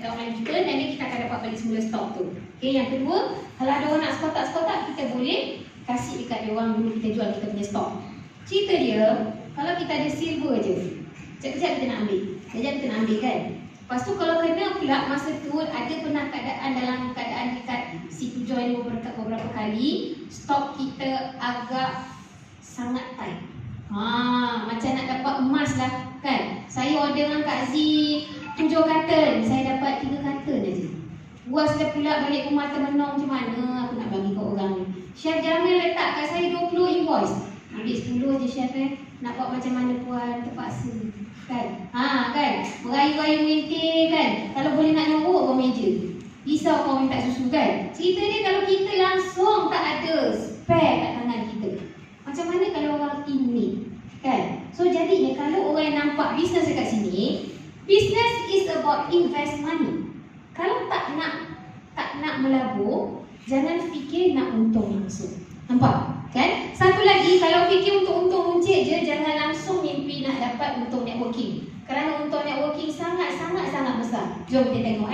dekat online kita, dan kita akan dapat balik semula stok tu. Okay, yang kedua, kalau ada orang nak sekotak-sekotak, kita boleh kasih dekat dia orang dulu kita jual kita punya stok. Cerita dia, kalau kita ada silver je, sekejap kita nak ambil, sekejap kita nak ambil kan. Lepas tu kalau kena pula masa tu ada pernah keadaan dalam keadaan dekat situ join beberapa kali, stok kita agak sangat tight. Macam nak dapat emas lah kan. Saya order dengan Kak Z 7 karton, saya dapat 3 karton aja. Buat dia pula balik rumah termenung, macam mana aku nak bagi kat orang ni. Chef Jamil letak kat saya 20 invoice, ambil 10 je chef nak buat macam mana puan, terpaksa kan. Kan, merayu-rayu minta kan. Kalau boleh nak nyorok ke meja, risau kau minta susu kan. Cerita dia kalau kita langsung tak ada spare kat tangan kita, macam mana kalau orang ini kan. So jadinya kalau orang yang nampak bisnes dekat sini, business is about invest money. Kalau tak nak melabur, jangan fikir nak untung langsung. Nampak kan? Satu lagi, kalau fikir untuk untung runcit je, jangan langsung mimpi nak dapat untung networking. Kerana untung networking sangat-sangat besar. Jom kita tengok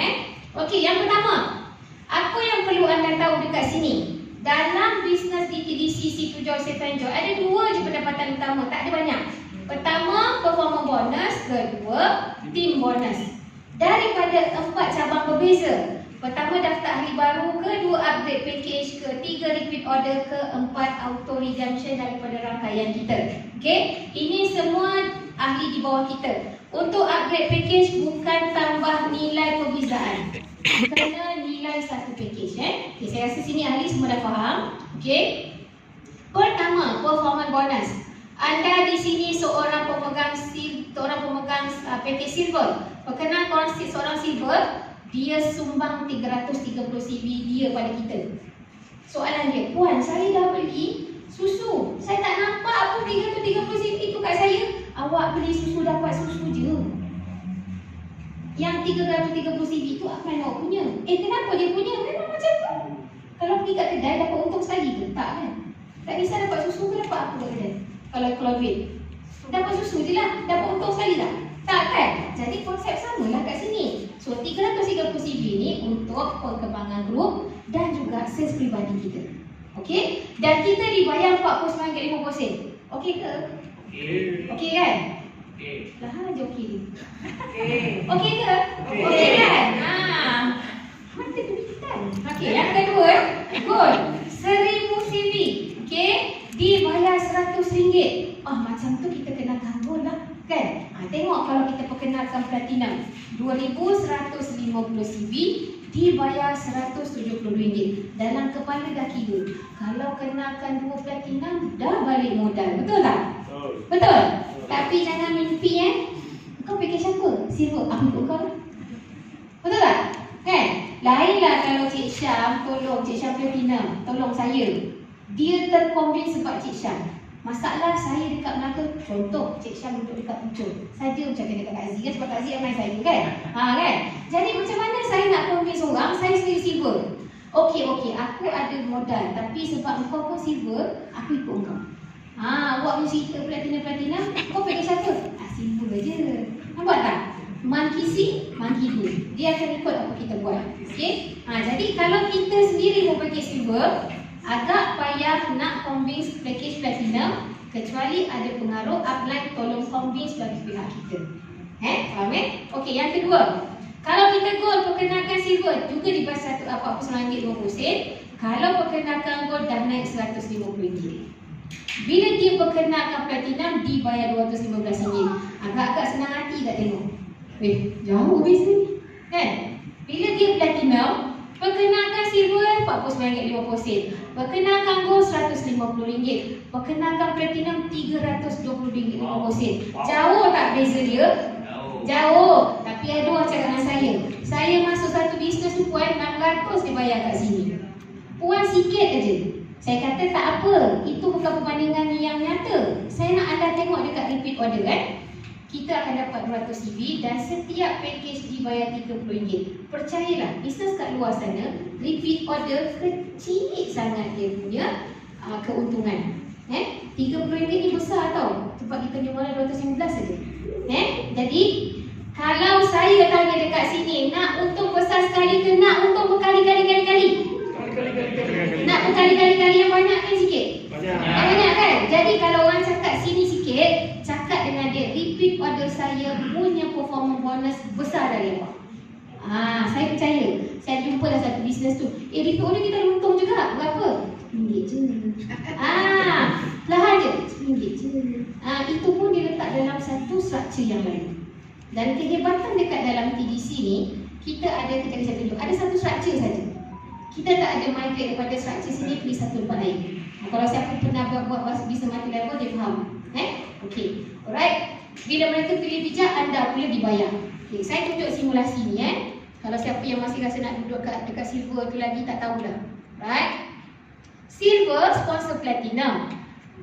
Okey, yang pertama, apa yang perlu anda tahu dekat sini? Dalam bisnes DTDC Situ Joy Safe Joy ada 2 je pendapatan utama, tak ada banyak. Pertama, performer bonus. Kedua, team bonus. Daripada 4 cabang berbeza. Pertama, daftar ahli baru. Kedua, upgrade package. Ketiga, repeat order. Keempat, auto redemption daripada rangkaian kita. Okey, ini semua ahli di bawah kita. Untuk upgrade package bukan tambah nilai perbezaan, kena nilai satu package. Okay, saya rasa sini ahli semua dah faham. Okey. Pertama, performance bonus. Anda di sini seorang pemegang package silver. Perkenalkan seorang silver, dia sumbang 330 CV dia pada kita. Soalan dia, puan, saya dah beli susu, saya tak nampak apa 330 CV tu kat saya. Awak beli susu dapat susu je. Yang 330 CV tu apa yang awak punya? Kenapa dia punya? Memang macam tu. Kalau pergi kat kedai dapat untung sekali ke? Tak kan? Tak kisah dapat susu ke dapat apa kat kedai. Kalau duit dapat susu je lah, dapat untung sekali tak? Tak kan? Jadi konsep sama lah kat sini. So 330 CV ni untuk perkembangan grup dan juga sales peribadi kita. Okey? Dan kita dibayar RM49.50. Okey ke? Okey kan? Lah aja okey. Okey ke? Okey kan? Mata kebitan. Okey, yang kedua, good. 1000 CV. Okey? Dibayar RM100. Macam tu kita kena ganggu lah kan? Tengok kalau kita perkenalkan platinum, 2150 CV dibayar RM170. Dalam kepala dah kira, kalau kenalkan 2 platinum dah balik modal. Betul tak? Betul. Tapi jangan mimpi kau package apa? Silver. Apa ikut kau lah. Betul tak? Kan? Lainlah kalau Cik Syam tolong Cik Syam platinum, tolong saya. Dia terkonvins sebab Cik Syam. Masalah saya dekat Melaka, contoh Cik Syam duduk dekat Puchun, saja macam dekat Kak Z kan, sebab Kak Z ramai saya kan. Kan? Jadi macam mana saya nak convince orang saya sendiri silver? Okey, aku ada modal, tapi sebab engkau pun silver, aku ikut engkau. Awak punya cerita platinum, kau package apa? Silver je. Nampak tak? Monkey see, monkey do. Dia akan ikut apa kita buat. Okey? Jadi kalau kita sendiri mau package silver, agak payah nak convince package platinum, kecuali ada pengaruh upline tolong convince bagi pihak kita. Faham Okey, yang kedua, kalau kita gold perkenalkan silver juga dibayar RM49.50. Kalau perkenalkan gold dah naik RM150. Bila dia perkenalkan platinum dibayar RM215. Agak-agak senang hati tak tengok? Jauh beza ni kan? Bila dia platinum, perkenalkan silver RM49.50, perkenalkan gold RM150, perkenalkan platinum RM320.50. Jauh tak beza dia? Jauh. Tapi ada orang cakap dengan saya masuk satu bisnes tu puan 600 dibayar kat sini. Puan sikit aja. Saya kata tak apa, itu bukan perbandingan yang nyata. Saya nak anda tengok dekat repeat order kita akan dapat 200 CV dan setiap package dibayar RM30. Percayalah, bisnes kat luar sana, repeat order kecil sangat dia punya keuntungan. RM30 ni besar tau, sebab kita jual 215 saja. Jadi, kalau saya tanya dekat sini, nak untung percaya. Saya jumpa lah satu bisnes tu. DPO ni kita untung juga. Berapa? RM1 je. Perlahan je. RM1 je. Itu pun diletak dalam satu struktur yang lain. Dan kehebatan dekat dalam TDC ni, kita ada, kita saya tunjuk, ada satu struktur saja. Kita tak ada migrate daripada struktur sini pergi satu tempat lain. Kalau siapa pernah buat bisnes multi level, dia faham. Okey. Alright. Bila mereka pilih bijak, anda pula dibayar. Okay, saya tunjuk simulasi ni Kalau siapa yang masih rasa nak duduk dekat silver tu lagi, tak tahulah. Right? Silver sponsor platinum.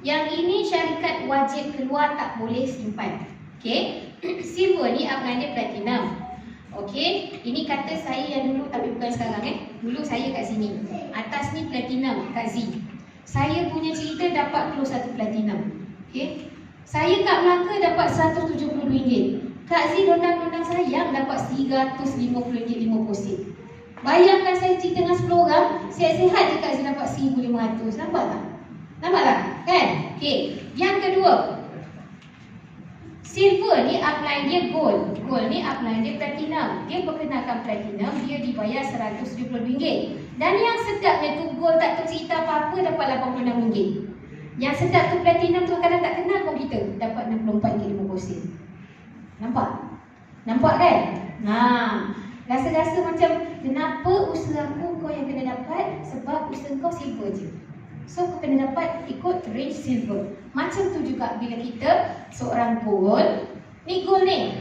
Yang ini syarikat wajib keluar, tak boleh simpan. Okay? Silver ni upline dia platinum. Okay? Ini kata saya yang dulu, tapi bukan sekarang Dulu saya kat sini. Atas ni platinum, Kak Z. Saya punya cerita dapat close satu platinum. Okay? Saya kat Melaka dapat RM170. Kak Z dondang-dondang sayang dapat RM350.50. Bayangkan saya cerita dengan 10 orang, sihat-sihat je Kak Z dapat RM1,500. Nampak tak? Nampak tak? Kan? Okay. Yang kedua, silver ni upline dia gold. Gold ni upline dia platinum. Dia perkenalkan platinum, dia dibayar RM170. Dan yang sedapnya tu gold tak tahu cerita apa-apa dapat RM86. Yang sedap tu platinum tu kadang tak kenal pun kita dapat RM64.50. Nampak? Nampak kan? Rasa-rasa macam kenapa usahaku kau yang kena dapat? Sebab usaha kau silver je. So kau kena dapat ikut range silver. Macam tu juga bila kita seorang gold. Ni gold ni.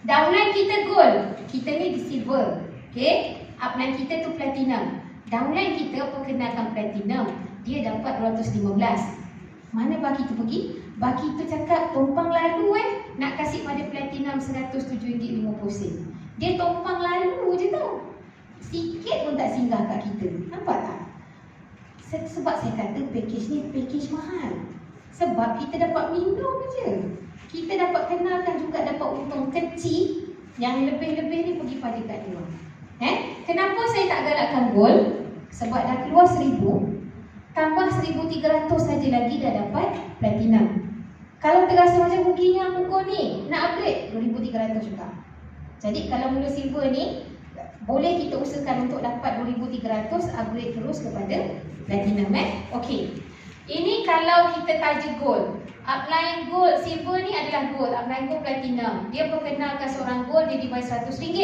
Downline kita gold, kita ni di silver. Okay? Upline kita tu platinum. Downline kita perkenalkan platinum, dia dapat 215. Mana baki tu pergi? Baki tu cakap tumpang lalu nak kasih pada platinum RM107.50. Dia tumpang lalu je tau. Sikit pun tak singgah kat kita. Nampak tak? Sebab saya kata package ni package mahal. Sebab kita dapat minum je. Kita dapat kenalkan juga, dapat untung kecil. Yang lebih-lebih ni pergi pada kat luar. Kenapa saya tak galakkan gold? Sebab dah keluar 1,000, tambah 1,300 saja lagi dah dapat platinum. Kalau terasa macam ruginya aku gold ni, nak upgrade 2,300 juga. Jadi kalau mula silver ni, boleh kita usahakan untuk dapat 2,300, upgrade terus kepada platinum. Okey. Ini kalau kita taja gold. Upline gold, silver ni adalah gold, upline gold platinum. Dia perkenalkan seorang gold, dia dibayar RM100.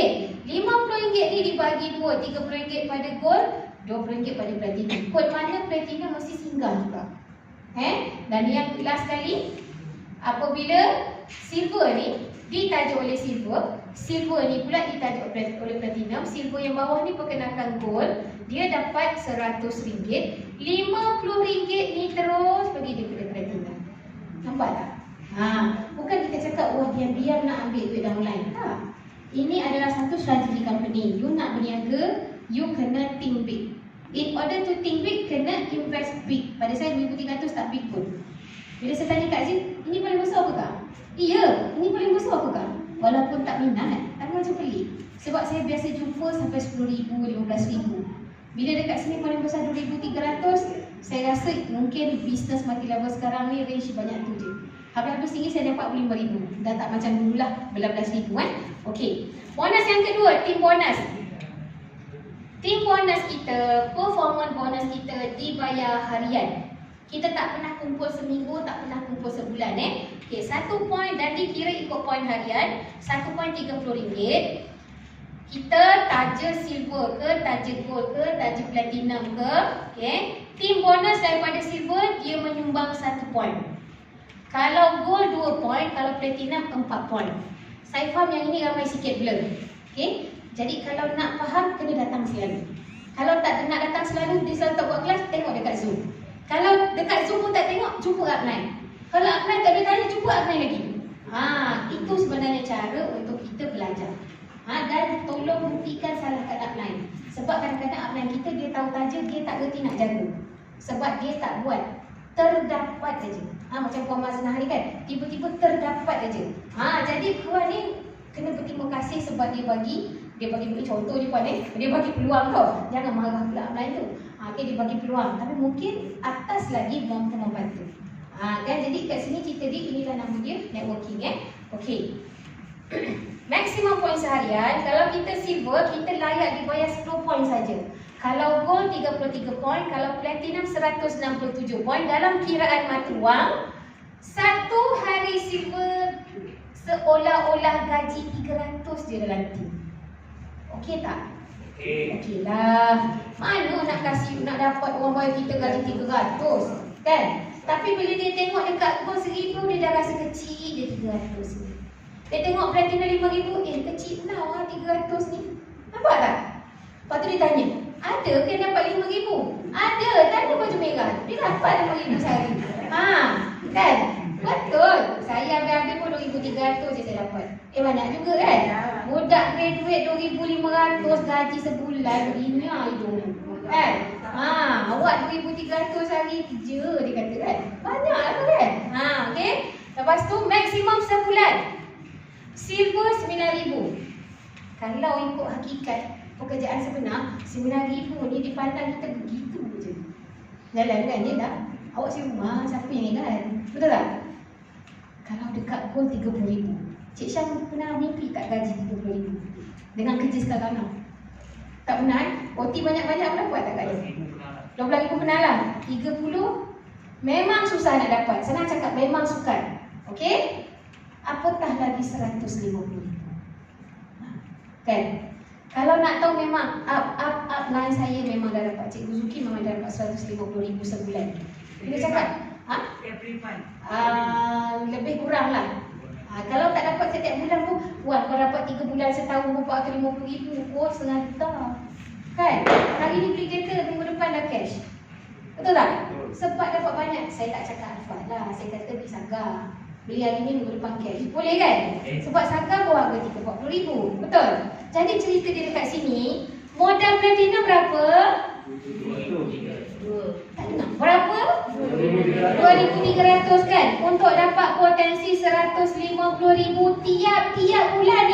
RM50 ni dibagi 2, RM30 pada gold, RM20 pada platinum. Kod mana platinum mesti singgah juga. Dan yang last sekali, apabila silver ni ditajuk oleh silver, silver ni pula ditajuk oleh platinum, silver yang bawah ni perkenalkan gold, dia dapat RM100. RM50 ni terus pergi daripada platinum. Nampak tak? Bukan kita cakap wah diam-diam nak ambil duit downline. Tak. Ini adalah satu strategi company. You nak berniaga, you kena think big. In order to think big, kena invest big. Pada saya 2,300 tak big pun. Bila saya tanya Kak Zin, ini paling besar apa Kak? Iya, ini paling besar apa Kak? Walaupun tak minat, tapi macam pelik. Sebab saya biasa jumpa sampai RM10,000, RM15,000. Bila dekat sini paling besar 2,300, saya rasa mungkin bisnes multi level sekarang ni range banyak tu je. Habis-habis tinggi saya dapat RM45,000. Dah tak macam dulu lah, RM11,000 Okey. Bonus yang kedua, team bonus. Team bonus kita, performance bonus kita dibayar harian. Kita tak pernah kumpul seminggu, tak pernah kumpul sebulan Okey, 1 point dan dikira ikut point harian. 1 point RM30. Kita taja silver ke, taja gold ke, taja platinum ke. Okey. Team bonus daripada silver, dia menyumbang 1 point. Kalau gold 2 point, kalau platinum 4 point. Saya faham yang ini ramai sikit blur. Okey. Jadi kalau nak faham, kena datang selalu. Kalau tak nak datang selalu, dia selalu tak buat kelas, tengok dekat Zoom. Kalau dekat Zoom pun tak tengok, jumpa upline. Kalau upline tak boleh tanya, jumpa upline lagi. Itu sebenarnya cara untuk kita belajar. Dan tolong buktikan salahkan upline. Sebab kadang-kadang upline kita, dia tahu taja, dia tak reti nak jaga. Sebab dia tak buat. Terdapat saja. Macam Puan Maznah hari kan, tiba-tiba terdapat saja. Jadi Puan ni kena berterima kasih sebab dia bagi contoh je Puan dia bagi peluang tau. Jangan marah pula upline tu. Dia bagi peluang. Tapi mungkin atas lagi mampu membantu. Kan, jadi kat sini cerita dia, inilah nama dia, networking Okey. Maksimum poin seharian, kalau kita silver, kita layak dibayar 10 poin saja. Kalau gold 33 poin, kalau platinum 167 poin. Dalam kiraan mata wang, satu hari silver seolah-olah gaji 300 je dalam tim. Okey tak? Okey lah. Mana nak kasih, nak dapat orang bayar kita gaji 300, kan? Tapi bila dia tengok dekat gold 1000, dia dah rasa kecil je 300 ni. Dia tengok platinum 5000, kecil lah 300 ni. Nampak tak? Lepas tu dia tanya, ada ke yang dapat 5000? Ada, tanda baju merah. Dia dapat 5000 sehari. Kan? Betul. Saya ambil pun 2300 je saya dapat. Banyak juga kan? Budak graduate 2500 gaji sebulan, bina hidung. Kan? Awak 2300 hari kerja, dia kata kan? Banyak lah kan? Okey. Lepas tu maksimum sebulan silver 9000. Kalau ikut hakikat pekerjaan sebenar, 9000 ni dipandang kita begitu je. Jalan kan je dah. Awak si rumah, siapa yang kan? Betul tak? Kalau dekat gold 30,000, Cik Syah pernah mimpi tak gaji 30,000 dengan kerja sekarang tak? Tak pernah kan? OT banyak-banyak pun dapat tak gaji? 12,000 pernah lah. 30 memang susah nak dapat. Senang cakap memang sukar. Okey? Apatah lagi 150,000. Kan? Kalau nak tahu memang up line saya memang dah dapat. Cikgu Zuki memang dah dapat 150,000 sebulan. Kita cakap, every month. lebih kurang lah. Kalau tak dapat setiap bulan pun, wah, kalau dapat 3 bulan setahun berapa ke 50,000, setengah juta. Kan? Hari ni beli kereta, minggu depan dah cash. Betul tak? Sebab dapat banyak. Saya tak cakap alfat lah. Saya kata beli Saga. Beli hari ni, minggu depan cash. Boleh kan? Sebab Saga pun harga 40,000. Betul? Jadi cerita dia dekat sini, modal platinum berapa? 2. Tak dengar. Berapa? 2,300 kan? Untuk dapat potensi 150,000 tiap-tiap bulan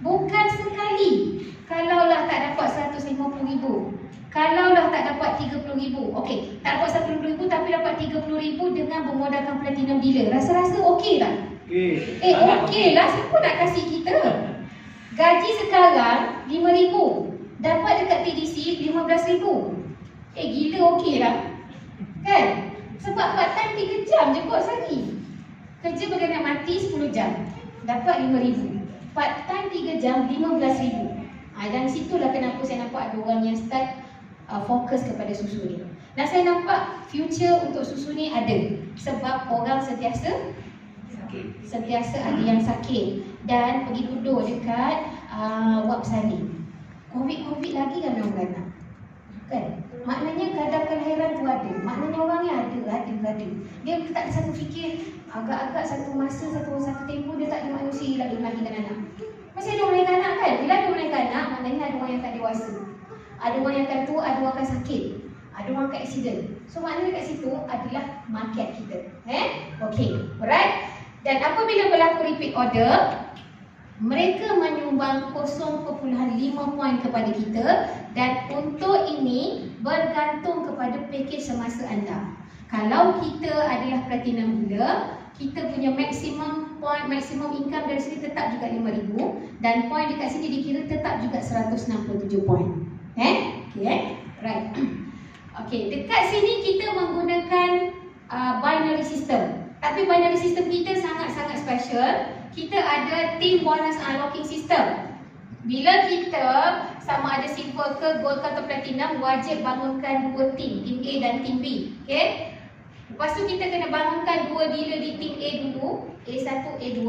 bukan sekali. Kalaulah tak dapat 150,000, kalaulah tak dapat 30,000, okey, tak dapat 10,000 tapi dapat 30,000 dengan bermodalkan platinum dealer. Rasa-rasa okey tak? Okey lah, siapa nak kasih kita? Gaji sekarang 5,000, dapat dekat TDC 15,000. Gila okey lah. Kan? Sebab part time 3 jam je kot sehari. Kerja bergantian mati 10 jam, dapat 5,000. Part time 3 jam 15,000. Dan situlah kenapa saya nampak ada orang yang start fokus kepada susu ni. Dan saya nampak future untuk susu ni ada. Sebab orang sentiasa ada yang sakit dan pergi duduk dekat ward salin. Covid lagi kan orang beranak. Kan? Maknanya kadar kelahiran tu ada. Maknanya orang ni ada. Dia tak ada satu fikir, agak-agak satu masa, satu tempoh dia tak ada manusia lagi melahirkan anak. Masih ada orang yang anak kan? Bila ada orang yang anak, maknanya ada orang yang tak dewasa. Ada orang yang akan tua, ada orang akan sakit. Ada orang akan accident. So maknanya kat situ adalah market kita. Okey, alright. Dan apabila berlaku repeat order, mereka menyumbang 0.5 poin kepada kita. Dan untuk ini bergantung kepada package semasa anda. Kalau kita adalah platinum dealer, kita punya maksimum point, maksimum income dari sini tetap juga 5,000 dan poin dekat sini dikira tetap juga 167 poin. Okey, right. Okey, dekat sini kita menggunakan binary system. Tapi binary system kita sangat-sangat special. Kita ada team bonus unlocking system. Bila kita sama ada silver ke gold ke atau platinum, wajib bangunkan 2 team A dan team B. Okey. Lepas tu kita kena bangunkan 2 dealer di team A dulu, A1, A2,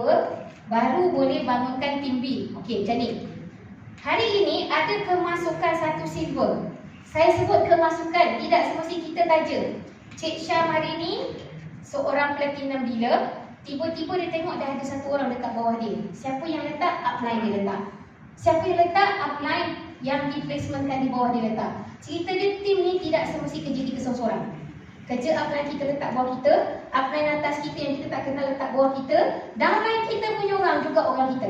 baru boleh bangunkan team B. Okey, macam ni. Hari ini ada kemasukan 1 silver. Saya sebut kemasukan, tidak semesti kita taja. Cik Syam hari ni seorang platinum dealer, tiba-tiba dia tengok dah ada 1 orang dekat bawah dia. Siapa yang letak? Upline dia letak. Siapa yang letak? Upline yang di placementkan di bawah dia letak. Cerita dia, tim ni tidak semesti kerja kita seorang-seorang. Kerja upline kita letak bawah kita, upline atas kita yang kita tak kenal letak bawah kita, downline kita punya orang juga orang kita.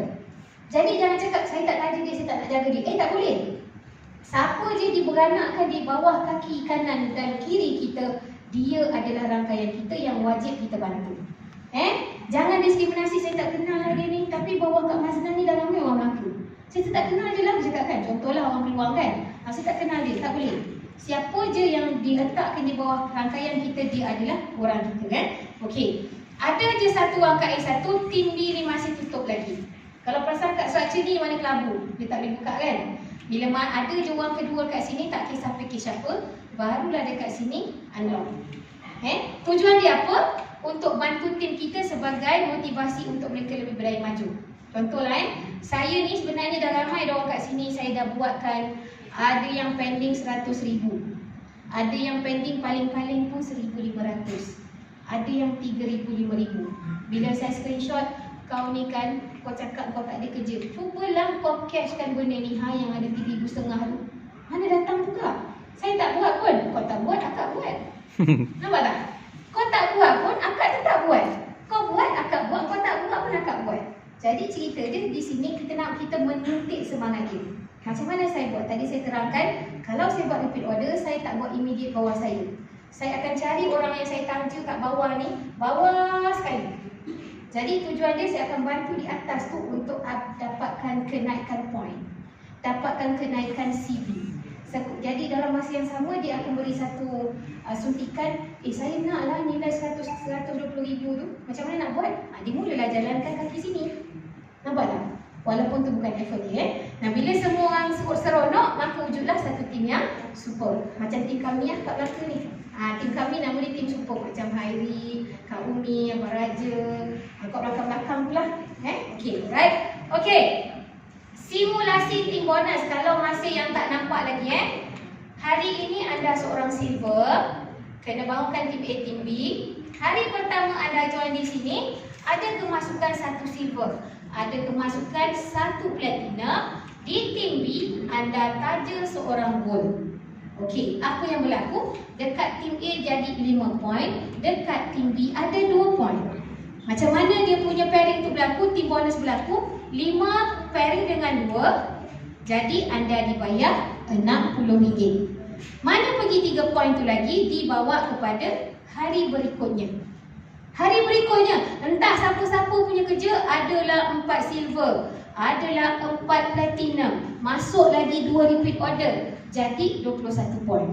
Jadi jangan cakap saya tak taja dia, saya tak nak jaga dia. Tak boleh. Siapa je diberanakkan di bawah kaki kanan dan kiri kita, dia adalah rangkaian kita yang wajib kita bantu. Jangan diskriminasi, saya tak kenal lah dia ni, tapi bawah Kak Mazna ni dah ramai orang mengaku. Saya tak kenal je lah, cakap kan. Contohlah orang peluang kan. Saya tak kenal dia, tak boleh. Siapa je yang diletakkan di bawah rangkaian kita, dia adalah orang kita kan. Okey. Ada je satu rangkaian satu, tim B ni masih tutup lagi. Kalau perasan kat structure ni mana kelabu, dia tak boleh buka kan. Bila ada je orang kedua kat sini, tak kisah fikir siapa, barulah dekat sini unlock. Tujuan dia apa? Untuk bantu tim kita sebagai motivasi untuk mereka lebih berani maju. Contohlah saya ni sebenarnya dah ramai dah orang kat sini, saya dah buatkan. Ada yang pending 100,000, ada yang pending paling-paling pun 1,500, ada yang 3,000, 5,000. Bila saya screenshot, kau ni kan, kau cakap kau tak ada kerja, cubalah kau cashkan benda ni yang ada 3,500 tu. Mana datang juga? Saya tak buat pun. Kau tak buat, akak buat. Nampak tak? Kau tak buat pun, akak tetap buat. Kau buat, akak buat. Kau tak buat pun, akak buat. Jadi cerita dia di sini kita menyuntik semangat dia. Macam mana saya buat? Tadi saya terangkan, kalau saya buat repeat order, saya tak buat immediate bawah saya. Saya akan cari orang yang saya tangja kat bawah ni, bawah sekali. Jadi tujuan dia, saya akan bantu di atas tu untuk dapatkan kenaikan point, dapatkan kenaikan CV. Jadi dalam masa yang sama, dia akan beri satu suntikan, saya naklah nilai 120,000 tu. Macam mana nak buat? Dia mulalah jalankan kaki sini. Nampak tak? Walaupun tu bukan effort dia. Nah, bila semua orang seronok, maka wujudlah satu tim yang super. Macam tim kami kat belakang ni. Tim kami nama dia tim super. Macam Hairi, Kak Umi, Abang Raja, kat belakang-belakang pula. Okay, right? Okay. Simulasi tim bonus kalau masih yang tak nampak lagi Hari ini anda seorang silver, kena bangunkan tim A, tim B. Hari pertama anda join di sini, ada kemasukan satu silver, ada kemasukan satu platinum. Di tim B anda taja seorang gold. Okey, apa yang berlaku? Dekat tim A jadi 5 point, dekat tim B ada 2 point. Macam mana dia punya pairing tu berlaku, tim bonus berlaku? 5 pairing dengan 2, jadi anda dibayar RM60. Mana pergi 3 point tu lagi? Dibawa kepada hari berikutnya. Hari berikutnya, entah siapa-siapa punya kerja, adalah 4 silver, adalah 4 platinum, masuk lagi 2 repeat order, jadi 21 point.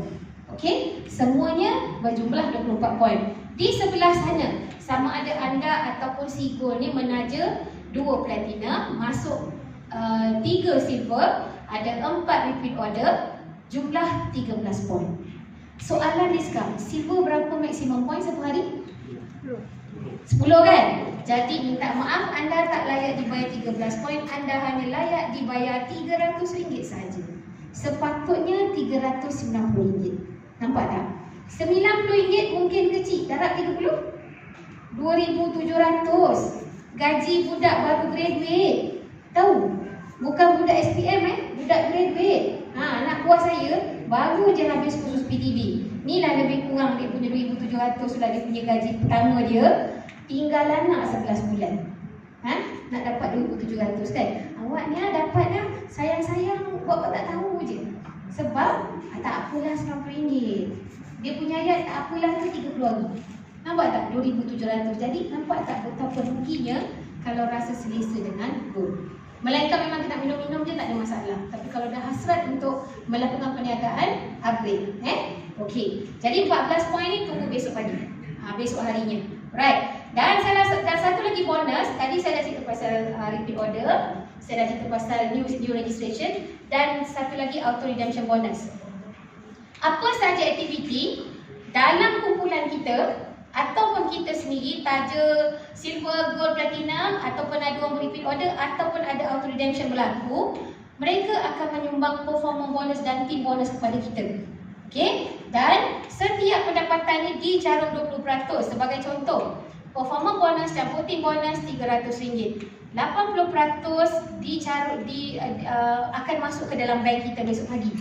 Okey, semuanya berjumlah 24 point. Di sebelah sana, sama ada anda ataupun si gold ni menaja 2 platinum, masuk 3 silver, ada 4 repeat order, jumlah 13 point. Soalan dia sekarang, silver berapa maksimum point satu hari? 10 kan? Jadi minta maaf, anda tak layak dibayar 13 point, anda hanya layak dibayar RM300 saja. Sepatutnya RM390. Nampak tak? RM90 mungkin kecil, darab 30, 2,700. Gaji budak baru graduate. Tahu? Bukan budak SPM budak graduate. Anak buah saya baru je habis kursus PTB. Ni lah lebih kurang dia punya 2,700 sudah dia punya gaji pertama dia. Tinggal anak 11 bulan. Nak dapat 2,700 kan? Awak ni dapat dah, sayang-sayang buat tak tahu je. Sebab tak apalah RM90. Dia punya ayat tak apalah tu 30 hari. Nampak tak? 2,700. Jadi nampak tak betapa ruginya kalau rasa selesa dengan gold. Melainkan memang kita minum-minum je tak ada masalah. Tapi kalau dah hasrat untuk melakukan perniagaan, upgrade. Okey. Jadi 14 poin ni tunggu besok pagi. Besok harinya. Right. Dan satu lagi bonus. Tadi saya dah cerita pasal repeat order. Saya dah cerita pasal new registration. Dan satu lagi auto redemption bonus. Apa saja aktiviti dalam kumpulan kita ataupun kita sendiri taja silver, gold, platinum, ataupun ada orang repeat order, ataupun ada auto redemption berlaku, mereka akan menyumbang performance bonus dan team bonus kepada kita. Okey, dan setiap pendapatan ni dijarum 20%. Sebagai contoh, performance bonus campur team bonus RM300, 80% akan masuk ke dalam bank kita besok pagi.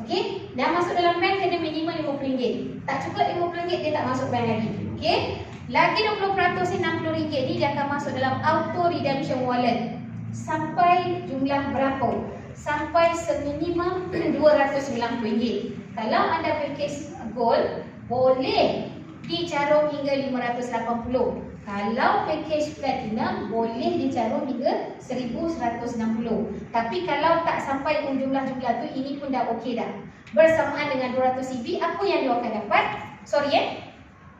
Okey, dah masuk dalam bank kena minimum RM50. Tak cukup RM50 dia tak masuk bank lagi. Okey, lagi 20% RM60 ni dia akan masuk dalam auto redemption wallet. Sampai jumlah berapa? Sampai seminimum RM290. Kalau anda package gold, boleh dicarum hingga 580. Kalau package platinum boleh dicarum hingga 1160. Tapi kalau tak sampai jumlah-jumlah tu, ini pun dah okey dah. Bersamaan dengan 200 CB, apa yang dia akan dapat?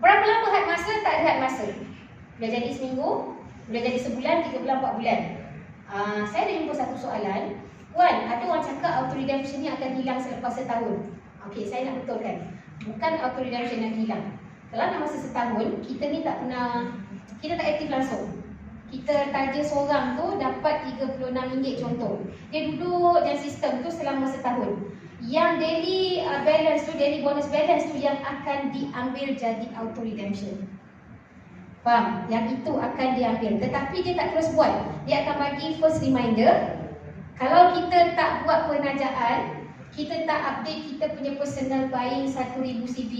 Berapa lama had masa? Tak ada had masa. Dah jadi seminggu, dah jadi sebulan, 3 bulan, 4 bulan. Saya ada jumpa satu soalan. Wan, ada orang cakap auto redemption ni akan hilang selepas setahun. Okey, saya nak betulkan. Bukan auto redemption yang hilang. Kalau dalam masa setahun, kita ni tak aktif langsung. Kita taja seorang tu dapat RM36 contoh. Dia duduk dalam sistem tu selama setahun. Yang daily balance tu, daily bonus balance tu yang akan diambil jadi auto redemption. Faham? Yang itu akan diambil. Tetapi dia tak terus buat. Dia akan bagi first reminder. Kalau kita tak buat penajaan, kita tak update kita punya personal buying 1000 CB,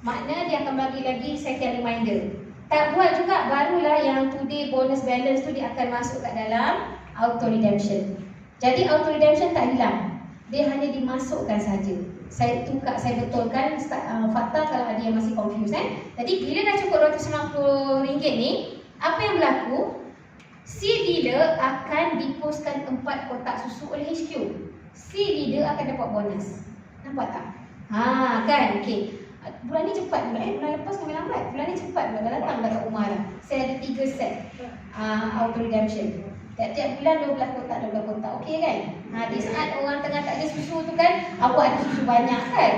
makna dia akan bagi lagi second reminder. Tak buat juga, barulah yang today bonus balance tu dia akan masuk kat dalam auto redemption. Jadi auto redemption tak hilang. Dia hanya dimasukkan saja. Saya betulkan fakta kalau ada yang masih confused. Jadi bila dah cukup RM290 ni, apa yang berlaku? Si dealer akan dipostkan 4 kotak susu oleh HQ. Si leader akan dapat bonus. Nampak tak? Kan? Okey. Bulan ni cepat pula bulan lepas kami lambat. Bulan ni cepat pula, dah datang dah kat rumah dah. Saya ada 3 set auto redemption. Tiap-tiap bulan 12 kotak. Okey kan? Di saat orang tengah tak ada susu tu kan, awak ada susu banyak kan?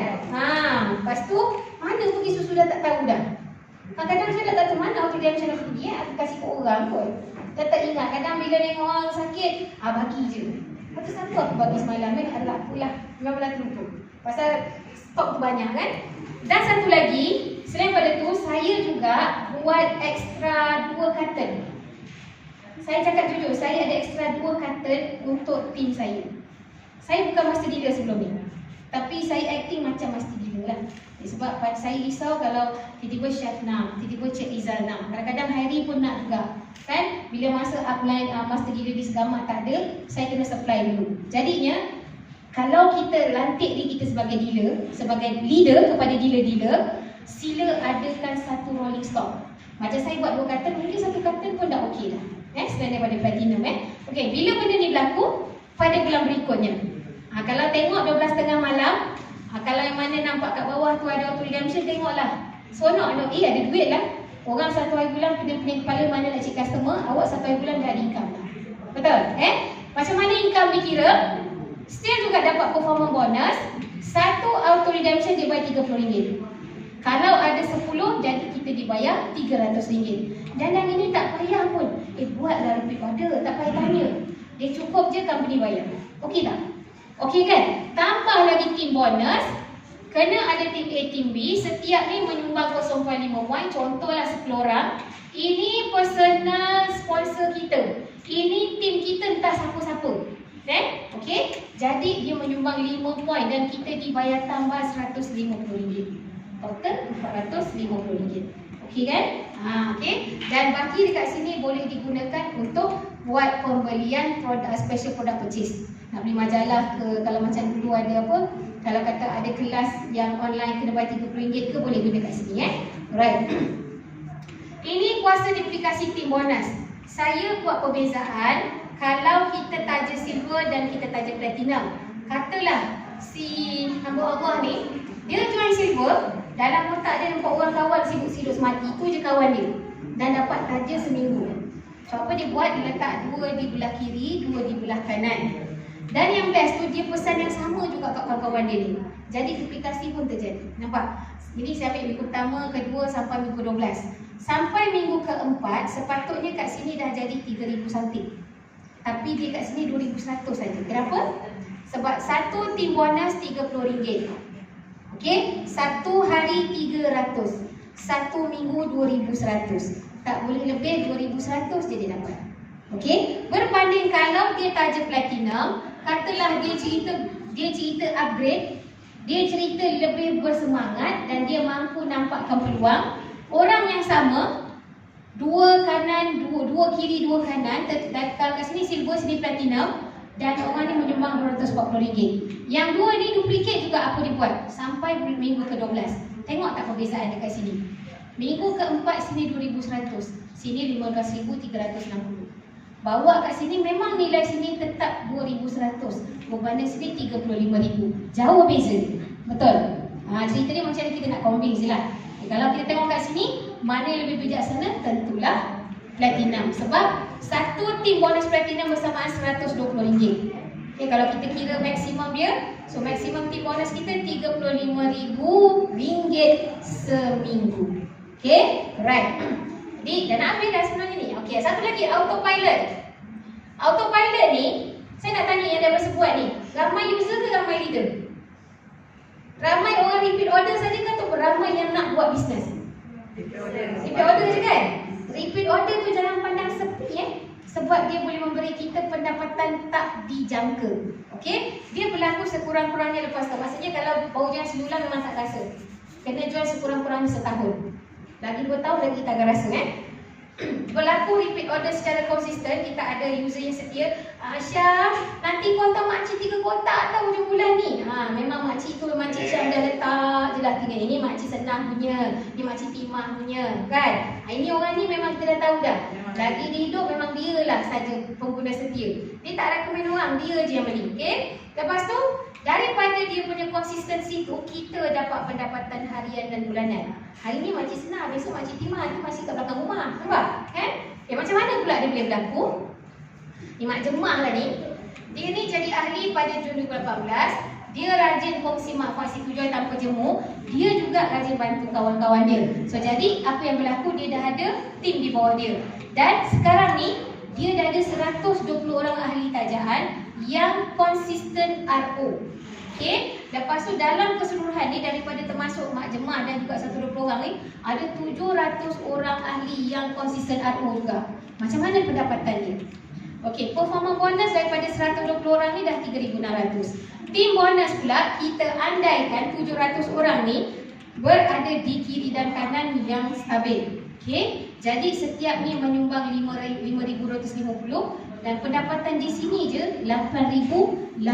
Lepas tu mana pergi susu dah tak tahu dah. Kadang-kadang saya tak tahu mana auto redemption aku pergi. Aku kasih ke orang pun. Dah tak ingat. Kadang bila tengok orang sakit, bagi je. Lepas tu siapa aku bagi semalam kan? Adalah akulah. Memang dah terlupa. Pasal stok tu banyak kan? Dan satu lagi, selain pada tu, saya juga buat extra 2 carton. Saya cakap jujur, saya ada extra 2 carton untuk tim saya. Saya bukan master dealer sebelum ni, tapi saya acting macam master dealer lah. Sebab saya risau kalau tiba-tiba Chef nak, tiba-tiba Cik Izal nak. Kadang-kadang Hairi pun nak juga. Kan? Bila masa upline master dealer di Segamat tak ada, saya kena supply dulu. Jadinya, kalau kita lantik diri kita sebagai dealer, sebagai leader kepada dealer-dealer, sila adakan satu rolling stock. Macam saya buat 2 carton, mungkin 1 carton pun dah okey dah. Selain daripada platinum. Okey, bila benda ni berlaku? Pada bulan berikutnya. Kalau tengok 12.30 malam, kalau yang mana nampak kat bawah tu ada auto redemption, tengoklah. Seronok ada duit lah. Orang 1 hari bulan punya kepala mana nak cek customer, awak 1 hari bulan dah ada income lah. Betul? Macam mana income dikira? Still juga dapat performance bonus. 1 auto redemption dia bayar RM30. Kalau ada 10, jadi kita dibayar RM300. Dan yang ini tak payah pun. Buatlah repeat order, tak payah tanya. Dia cukup je company bayar. Okey tak? Okey kan? Tambah lagi tim bonus. Kena ada tim A, tim B. Setiap ni menyumbang 0.5 poin. Contohlah 10 orang. Ini personal sponsor kita. Ini tim kita entah siapa-siapa. Okey? Jadi dia menyumbang 5 poin dan kita dibayar tambah RM150. Total RM450. Okey kan? Okey. Dan baki dekat sini boleh digunakan untuk buat pembelian produk, special product purchase. Nak beli majalah ke, kalau macam dulu ada apa, kalau kata ada kelas yang online kena bayar RM30 ke, boleh guna kat sini Alright. Ini kuasa duplikasi tim bonus. Saya buat perbezaan kalau kita taja silver dan kita taja platinum. Katalah si hamba Allah ni, dia jual silver, dalam otak dia nampak orang kawan sibuk-sibuk semati, itu je kawan dia. Dan dapat taja seminggu. So apa dia buat? Dia letak 2 di belah kiri, 2 di belah kanan. Dan yang best tu, dia pesan yang sama juga kat kawan-kawan dia ni. Jadi duplikasi pun terjadi. Nampak? Ini saya ambil minggu pertama, kedua sampai minggu 12. Sampai minggu keempat, sepatutnya kat sini dah jadi 3,000 something. Tapi dia kat sini 2,100 saja. Kenapa? Sebab satu tim bonus RM30. Okey, 1 hari 300. 1 minggu 2,100. Tak boleh lebih 2,100 je dia dapat. Okey, berbanding kalau dia taja platinum, katalah dia cerita upgrade, dia cerita lebih bersemangat dan dia mampu nampakkan peluang. Orang yang sama, 2 kanan, 2 kiri, 2 kanan. Kalau kat sini silver, sini platinum. Dan orang ni menyumbang RM240. Yang 2 ni duplicate juga apa dia buat sampai minggu ke-12. Tengok tak perbezaan dekat sini. Minggu keempat sini 2,100, sini 15,360. Bawa kat sini memang nilai sini tetap 2,100, berbanding sini 35,000. Jauh beza. Betul? Cerita ni macam ni kita nak convince je lah. Kalau kita tengok kat sini, mana yang lebih bijaksana? Tentulah Platinum. Sebab satu tim bonus Platinum bersamaan RM120. Kalau kita kira maksimum dia, so maksimum tim bonus kita RM35,000 seminggu. Right. Jadi dah nak habis dah sebenarnya ni. Satu lagi, autopilot. Autopilot ni, saya nak tanya yang dah biasa buat ni, ramai user ke ramai leader? Ramai orang repeat order saja ke atau ramai yang nak buat bisnes? Repeat order je kan? Repeat order tu jangan pandang sepi sebab dia boleh memberi kita pendapatan tak dijangka. Dia berlaku sekurang-kurangnya lepas tu. Maksudnya kalau baru jual sebulan memang tak rasa. Kena jual sekurang-kurangnya setahun. Lagi 2 tahun lagi kita akan rasa Berlaku repeat order secara konsisten. Kita ada user yang setia. Syah, nanti kau hantar makcik 3 kotak tau hujung bulan ni. Memang makcik tu, makcik Syah dah letak je lah tinggal. Ini makcik Senang punya, ni makcik Timah punya, kan? Ini orang ni memang kita dah tahu dah. Lagi dia hidup memang dia lah saja pengguna setia. Dia tak rekomen orang, dia je yang beli. Lepas tu, daripada dia punya konsistensi tu, kita dapat pendapatan harian dan bulanan. Hari ni makcik Senang, besok makcik Timah, tu masih kat belakang rumah. Nampak? Macam mana pula dia boleh berlaku? Ni Mak Jemah lah ni. Dia ni jadi ahli pada Jun 2018. Dia rajin kongsi manfaat tujuan tanpa jemu. Dia juga rajin bantu kawan-kawan dia. So jadi apa yang berlaku, dia dah ada tim di bawah dia. Dan sekarang ni dia dah ada 120 orang ahli tajaan yang konsisten RO. Lepas tu dalam keseluruhan ni, daripada termasuk Mak Jemah dan juga 120 orang ni, ada 700 orang ahli yang konsisten RO juga. Macam mana pendapatan dia? Performa bonus daripada 120 orang ni dah 3,600. Tim bonus pula, kita andaikan 700 orang ni berada di kiri dan kanan yang stabil. Jadi setiap ni menyumbang 5,250 dan pendapatan di sini je 8,850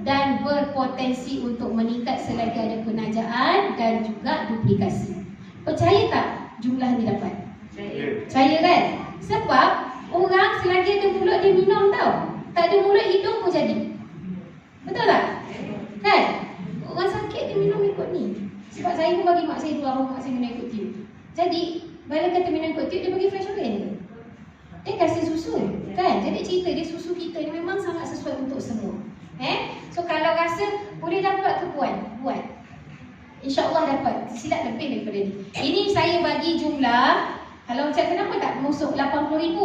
dan berpotensi untuk meningkat selagi ada penajaan dan juga duplikasi. Percaya tak jumlah ni dapat? Percaya kan? Sebab orang selagi ada mulut dia minum tau. Tak ada mulut hidung pun jadi. Betul tak? Kan? Orang sakit dia minum ikut ni. Sebab saya pun bagi mak saya dua orang, mak saya minum ikut tube. Jadi bila kata minum ikut tube, dia bagi fresh orange. Dia kasih susu, kan? Jadi cerita dia susu kita ni memang sangat sesuai untuk semua. So kalau rasa boleh dapat ke puan? Buat. InsyaAllah dapat. Silap lebih daripada ni. Ini saya bagi jumlah. Kalau macam kenapa tak masuk 80,000?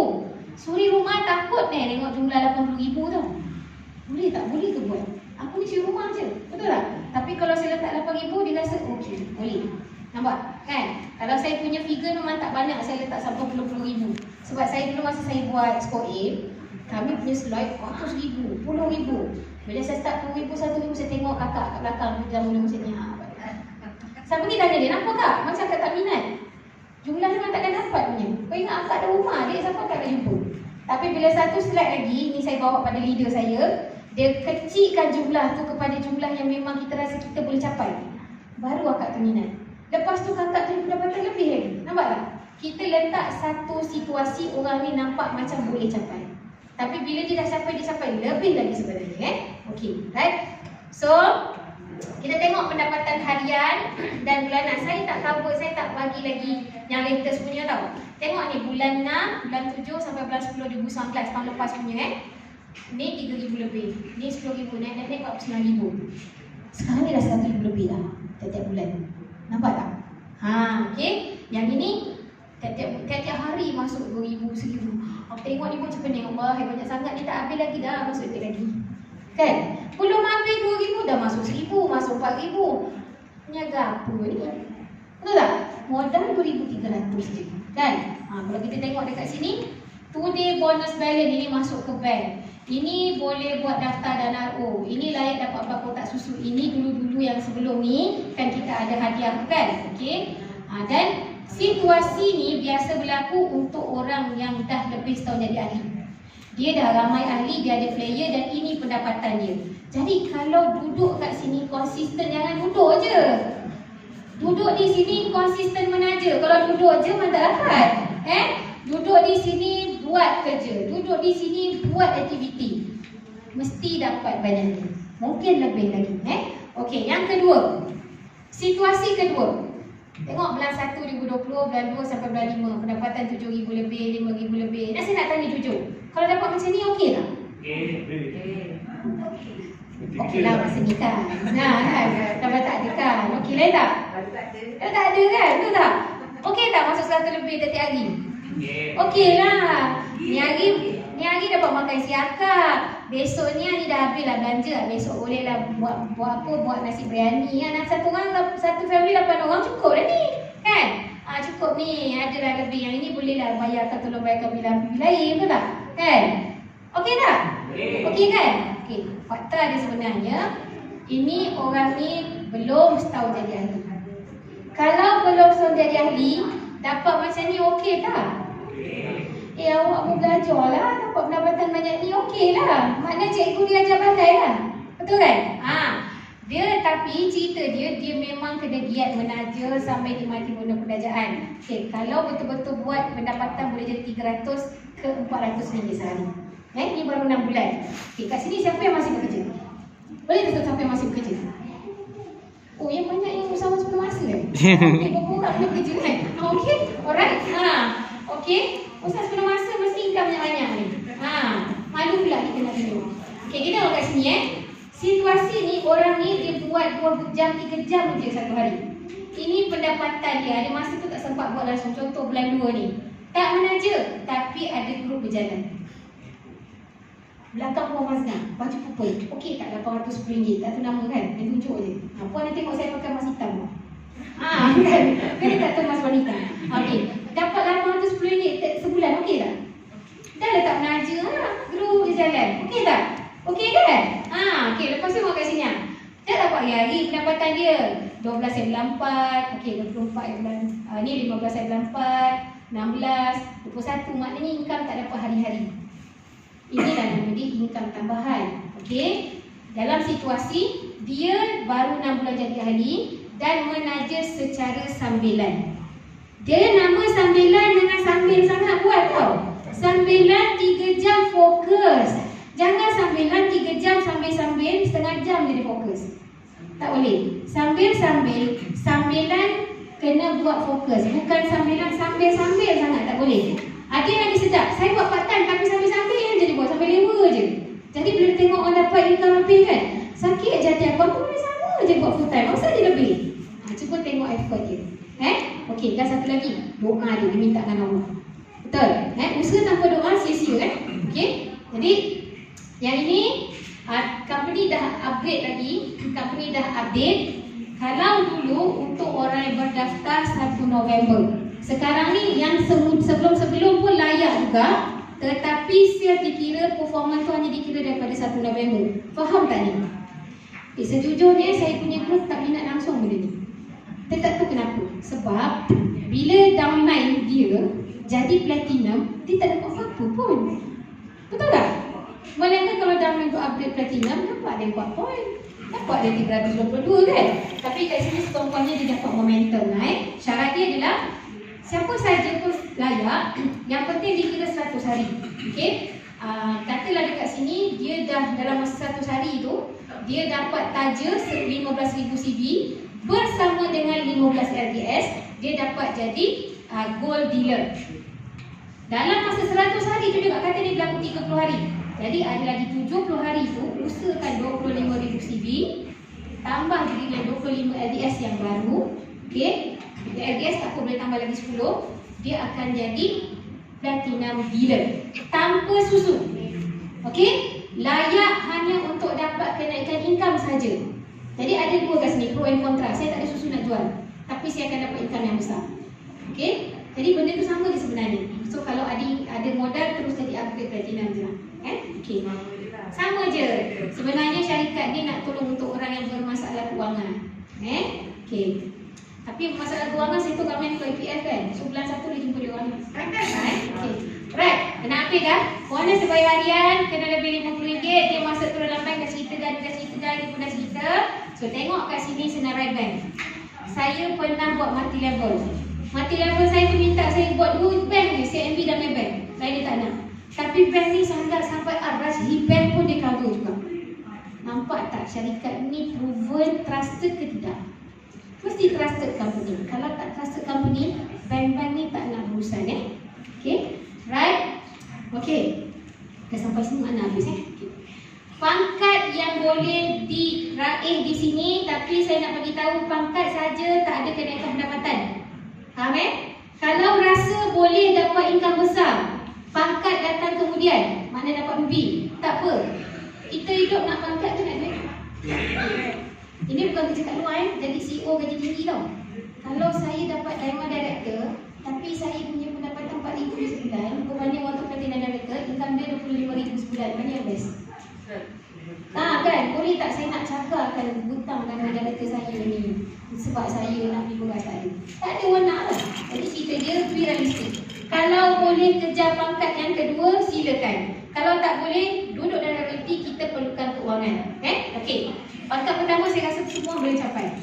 Suri rumah takut tengok jumlah 80,000 tau. Boleh tak? Boleh ke buat? Aku ni suri rumah je. Betul tak? Tapi kalau saya letak 8,000, dia rasa okey, boleh. Nampak? Kan? Kalau saya punya figure memang tak banyak saya letak sampai 10,000. Sebab saya dulu masa saya buat score A, kami punya slide 100,000, 10,000. Bila saya start 2,000, 1,000, saya tengok kakak kat belakang dia mula macam ni. Saya pergi tanya dia, kenapa kak? Macam kakak tak minat. Jumlah memang takkan dapat punya. Kau ingat akak ada rumah, dia siapa kakak nak jumpa. Tapi bila satu slide lagi, ni saya bawa pada leader saya, dia kecilkan jumlah tu kepada jumlah yang memang kita rasa kita boleh capai. Baru akak tu minat. Lepas tu kakak tu pendapatan lebih lagi. Nampak tak? Kita letak satu situasi orang ni nampak macam boleh capai. Tapi bila dia dah capai, dia capai lebih lagi sebenarnya. Right? So, kita tengok pendapatan harian dan bulanan. Saya tak cover, saya tak bagi lagi yang latest punya tau. Tengok ni bulan 6, bulan 7 sampai bulan 10 2019 tahun lepas punya Ni 3,000 lebih. Ni 10,000, naik 49,000. Sekarang ni dah 100,000 lebih lah tiap-tiap bulan. Nampak tak? Yang ini tiap-tiap hari masuk 2,000, 1,000. Aku tengok ni pun macam pening. Allah, banyak sangat ni, tak habis lagi dah masuk dia lagi. Kan? Belum habis 2,000 dah masuk 1,000, masuk 4,000. Niaga apa ni? Betul tak? Modal 2,300 je. Kan? Kalau kita tengok dekat sini, today bonus balance ini masuk ke bank. Ini boleh buat daftar dana RO. Ini layak dapat 4 kotak susu. Ini dulu-dulu yang sebelum ni kan kita ada hadiah kan? Dan situasi ni biasa berlaku untuk orang yang dah lebih setahun jadi ahli. Dia dah ramai ahli, dia ada player dan ini pendapatan dia. Jadi kalau duduk kat sini konsisten, jangan duduk je. Duduk di sini konsisten menaja. Kalau duduk je mana tak dapat. Duduk di sini buat kerja. Duduk di sini buat aktiviti. Mesti dapat banyaknya. Mungkin lebih lagi. Okey, yang kedua. Situasi kedua. Tengok bulan 1 2020, bulan 2 sampai bulan 5, pendapatan 7,000 lebih, 5,000 lebih. Dan saya nak tanya jujur, kalau dapat macam ni okey tak? Okey lah masa nikah. Kalau tak ada kan? Okey lah tak? Kalau tak ada kan? Betul tak? Okey tak masuk 100 lebih setiap hari? Okey lah. Ni hari dapat makan isi akak. Besoknya ni dah habis lah belanja. Besok boleh lah buat apa? Buat nasi biryani kan. Satu family 8 orang cukup dah ni. Kan? Cukup ni. Ada dah lebih. Yang ini boleh lah bayar tolong bayarkan bil lain. Betul tak? Kan? Okey tak? Okey kan? Okey. Fakta dia sebenarnya ini orang ni belum setahun jadi ahli. Kalau belum setahun jadi ahli, dapat macam ni okey tak? Awak mau belajar lah, dapat pendapatan banyak ni okey lah. Maknanya cikgu dia ajar pandai lah. Betul kan? Dia tapi cerita dia memang kena giat menaja sampai dia mati guna penajaan. Okey, kalau betul-betul buat pendapatan boleh jadi 300 ke 400 ringgit sehari. Ini baru 6 bulan. Okey, kat sini siapa yang masih bekerja? Boleh tak siapa yang masih bekerja? Oh, yang banyak yang usahawan sebelum masa kan? Okey, berapa orang boleh bekerja kan? Okey, alright. Okey, usaha sebelum masa mesti income banyak-banyak ni. Malu pula kita nak tengok. Okey, kita tengok kat sini Situasi ni orang ni dia buat 2 jam, 3 jam je satu hari. Ini pendapatan dia. Ada masa tu tak sempat buat langsung. Contoh bulan 2 ni. Tak menaja, tapi ada grup berjalan. Belakang Puan Mazna, baju purple. Okey tak RM810? Tak tahu nama kan? Dia tunjuk je. Puan nak tengok saya pakai mas hitam. Kan? Dia tak tahu mas wanita. Okey. Dapat RM810 sebulan. Okey tak? Dah letak menaja. Grup je jalan. Okey tak? Okey kan? Okey. Lepas tu mau kat sini. Dah dapat hari pendapatan dia. 12 saya bulan 4. Okey, 24 bulan. Ni 15 saya bulan 4. 16, 21. Maknanya income tak dapat hari-hari. Inilah nama dia income tambahan. Okey. Dalam situasi dia baru 6 bulan jadi ahli dan menaja secara sambilan. Dia nama sambilan dengan sambil sangat buat tau. Sambilan 3 jam fokus. Jangan sambilan 3 jam sambil-sambil setengah jam jadi fokus. Tak boleh. Sambil-sambil, sambilan kena buat fokus. Bukan sambilan sambil-sambil sangat, tak boleh. Ada yang lagi sedap. Saya buat part time tapi sambil-sambil yang jadi buat sambil lewa je. Jadi bila tengok orang dapat income lebih kan, sakit je hati aku boleh sama je buat full time. Masa dia lebih. Cuba tengok effort dia. Okey, dan satu lagi, doa dia diminta dengan Allah. Betul? Usaha tanpa doa sia-sia kan? Okey. Jadi yang ini company dah upgrade lagi. Company dah update. Kalau dulu untuk orang yang berdaftar 1 November. Sekarang ni yang sebelum pun layak juga. Tetapi saya dikira performance tu hanya dikira daripada 1 November. Faham tak ni? Sejujurnya saya punya group tak minat langsung benda ni. Saya tak tahu kenapa. Sebab bila downline dia jadi platinum, dia tak dapat apa pun. Betul tak? Melainkan kalau downline tu upgrade platinum, dapat dia 4 point. Dapat dia 322 kan? Tapi kat sini setumpuannya dia dapat momentum naik. Syarat dia adalah siapa saja pun layak, yang penting dikira 100 hari. Okey? Katalah dekat sini dia dah dalam masa 100 hari tu dia dapat taja 15,000 CV bersama dengan 15 LDS, dia dapat jadi gold dealer. Dalam masa 100 hari tu juga kata dia berlaku 30 hari. Jadi ada lagi 70 hari tu usahakan 25,000 CV tambah dengan 25 LDS yang baru. Okey? LDS tak boleh tambah lagi 10. Dia akan jadi platinum dealer tanpa susu. Okey? Layak hanya untuk dapat kenaikan income saja. Jadi ada dua kat sini, pro and kontra. Saya tak ada susu nak jual, tapi saya akan dapat income yang besar. Okey? Jadi benda tu sama je sebenarnya. So kalau ada modal terus jadi upgrade platinum je lah. Okey. Sama je. Sebenarnya syarikat ni nak tolong untuk orang yang bermasalah kewangan. Okey. Tapi masalah kewangan saya tu komen ke IPF kan. So bulan 1 dia jumpa dia orang. Okey. Right. Kena ambil dah. Bonus sebayar harian kena lebih RM50. Dia masuk turun dalam bank dah cerita dah, dia pun dah cerita. So tengok kat sini senarai bank. saya pernah buat multi level. Multi level saya tu minta saya buat 2 bank je, CMB dan Maybank. Saya dia tak nak. Tapi bank ni sangat sampai Al-Rajhi Bank pun dia cover juga. Nampak tak syarikat ni proven trusted ke tidak? Mesti trusted company. Kalau tak trusted company, bank-bank ni tak nak berurusan Okay, right? Okay, dah sampai sini mana habis Okay. Pangkat yang boleh diraih di sini, tapi saya nak bagi tahu pangkat saja, tak ada kenaikan pendapatan. Faham Kalau rasa boleh dapat income besar, pangkat datang kemudian, mana dapat rubi, tak apa. Kita hidup nak pangkat tu nak duit. Ini bukan kerja kat luar jadi CEO gaji tinggi tau. Kalau saya dapat Diamond Director, tapi saya punya pendapatan 4,000 sebulan, berbanding waktu Platinum Director, income dia 25,000 sebulan, mana yang best? Kan, boleh tak saya nak cakarkan hutang Diamond Director saya ni sebab saya nak beli beras tak ada? Tak ada warna lah. Jadi cerita dia be realistic. Kalau boleh kejar pangkat yang kedua, silakan. Kalau tak boleh, duduk dalam realiti, kita perlukan keuangan. Okey. Pangkat pertama saya rasa semua boleh capai.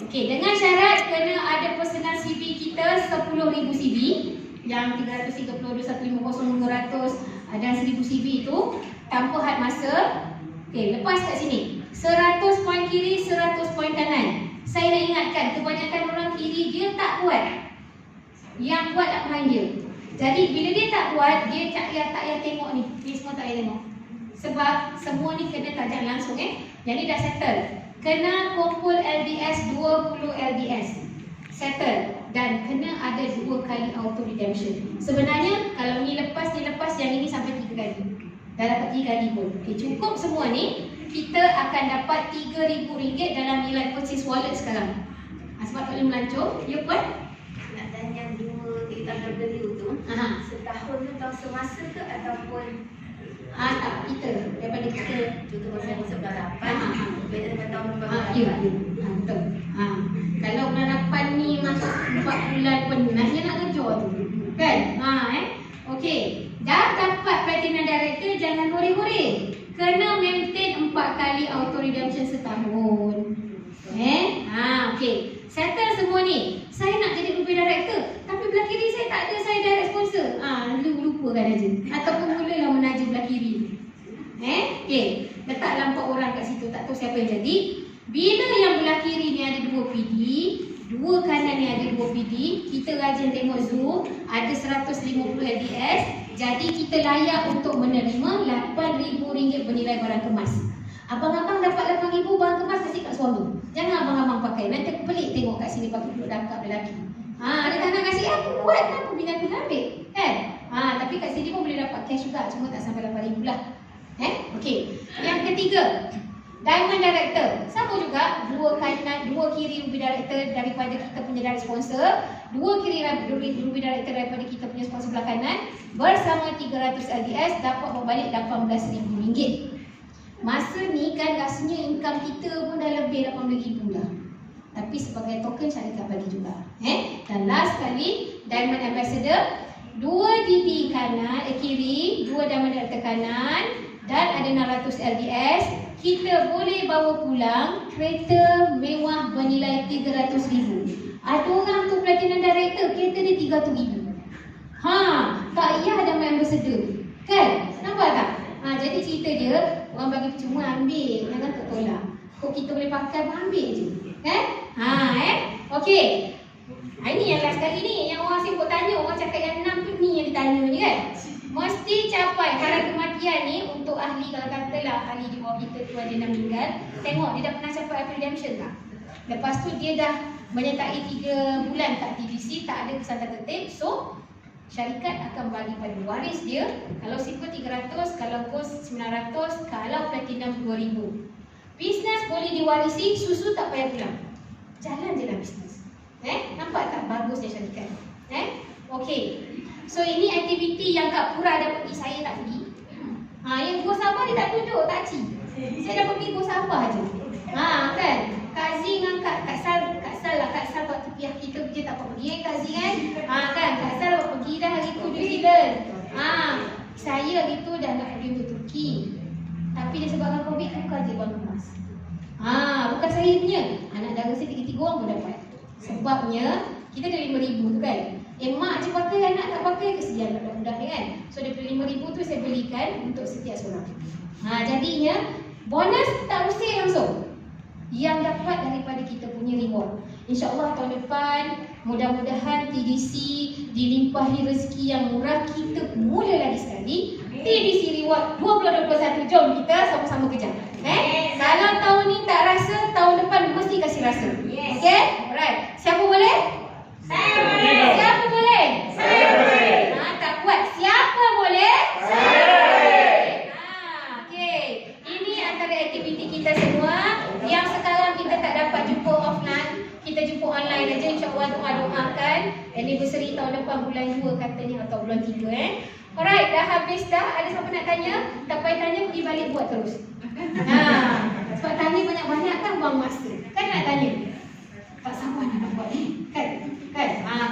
Okey, dengan syarat kena ada personal CV kita 10,000 CV yang 332, 150, 200 dan 1,000 CV itu tanpa had masa. Okey, lepas kat sini 100 poin kiri, 100 poin kanan. Saya nak ingatkan, kebanyakan orang kiri dia tak buat. Yang buat tak main dia. Jadi bila dia tak buat, dia tak payah tengok ni. Ni semua tak payah tengok. Sebab semua ni kena tajam langsung Jadi dah settle. Kena kumpul LDS 20 LDS. Settle. Dan kena ada 2 kali auto redemption. Sebenarnya kalau ni lepas yang ini sampai 3 kali. Dah dapat 3 kali pun. Okay, cukup semua ni. Kita akan dapat RM3,000 dalam nilai purchase wallet sekarang. Sebab tak boleh melancur. Ya Puan? Nak tanya 2 TW tu, setahun tu tahun semasa ke ataupun Tak, kita daripada kita contoh masa 98 beda dengan tahun ya, betul. Kalau bulan 8 ni masuk 4 bulan penuh, dia nak ngejar tu. Kan? Okey. Dah dapat Platinum Director, jangan hore-hore. Kena maintain 4 kali auto redemption setahun. Okey. Settle semua ni. Saya nak jadi ruby director, tapi belah kiri saya tak ada, saya direct sponsor. Lupakan aja. Ataupun mulalah menaja belah kiri. Okey. Letaklah 4 orang kat situ, tak tahu siapa yang jadi. Bila yang belah kiri ni ada 2 PD, 2 kanan ni ada 2 PD, kita rajin tengok Zoom, ada 150 LDS, jadi kita layak untuk menerima RM8,000 bernilai barang kemas. Abang-abang dapat RM8,000 barang kemas, kasih kat suami. Jangan abang-abang pakai. Nanti aku pelik tengok kat sini pakai duduk dakap lelaki. Dia tak nak kasih aku buat, aku bina aku ambil. Kan? Tapi kat sini pun boleh dapat cash juga, cuma tak sampai RM8,000 lah. Okey. Yang ketiga, Diamond Director. Sama juga, 2 kanan, 2 kiri Ruby Director daripada kita punya direct sponsor, 2 kiri Ruby Director daripada kita punya sponsor belah kanan, bersama 300 LDS dapat berbalik RM18,000. Masa ni kan rasanya income kita pun dah lebih RM18,000 dah. Tapi sebagai token syarikat bagi juga. Dan last kali, Diamond Ambassador, 2 DD kanan, kiri, 2 Diamond Director kanan, dan ada 600 LDS. Kita boleh bawa pulang kereta mewah bernilai RM300,000. Ada orang tu Platinum Director, kereta dia RM300,000. Tak payah ada ambassador. Kan? Nampak tak? Jadi cerita dia, orang bagi percuma ambil, jangan tak tolak. Kok kita boleh pakai pun ambil je. Kan? Okey. Ini yang last kali ni, yang orang sibuk tanya, orang cakap yang 6 tu ni yang ditanya ni kan. Mesti capai harga kematian ni untuk ahli, kalau katalah ahli di bawah kita tu ada 6 meninggal, tengok dia dah pernah capai redemption tak? Lepas tu dia dah menyertai 3 bulan kat TVC, tak ada kesan tertib. So syarikat akan bagi pada waris dia. Kalau silver 300, kalau gold 900, kalau platinum 2000. Bisnes boleh diwarisi, susu tak payah pulang. Jalan je lah bisnes. Nampak tak bagusnya syarikat? Okey. So ini aktiviti yang Kak Pura dah pergi, saya tak pergi. Yang Gua Sabah dia tak tunjuk, tak cik. Saya dah pergi Gua Sabah je. Kan? Kak Z dengan Kak Sal lah. Kak Sal kat tepiah kita je tak pergi Kak Z kan? Kan? Kak Sal pergi dah hari tu New Zealand. Saya hari tu dah nak pergi ke Turki. Tapi disebabkan COVID, bukan je bang kemas. Bukan saya punya. Anak dara saya 3 orang pun dapat. Sebabnya kita ada 5,000 tu kan. Mak je pakai, anak tak pakai, kesian budak-budak ni kan. So daripada 5,000 tu saya belikan untuk setiap seorang. Jadinya bonus tak mesti langsung. Yang dapat daripada kita punya reward. InsyaAllah tahun depan mudah-mudahan TDC dilimpahi rezeki yang murah. Kita mula lagi sekali TDC Reward 2021. Jom kita sama-sama kejar. Kalau tahun ni tak rasa, tahun depan mesti kasih rasa. Okay? Alright. Siapa boleh? Saya boleh. Siapa boleh? Saya boleh. Tak kuat. Siapa boleh? Saya boleh. Okay. Ini antara aktiviti kita semua. Yang sekarang kita tak dapat jumpa offline, kita jumpa online aja. InsyaAllah doa-doakan anniversary tahun depan bulan 2 katanya atau bulan 3 Alright, dah habis dah. Ada siapa nak tanya? Tak payah tanya, pergi balik buat terus. Sebab tanya banyak-banyak kan buang masa. Kan nak tanya? Tak sabar nak buat ni.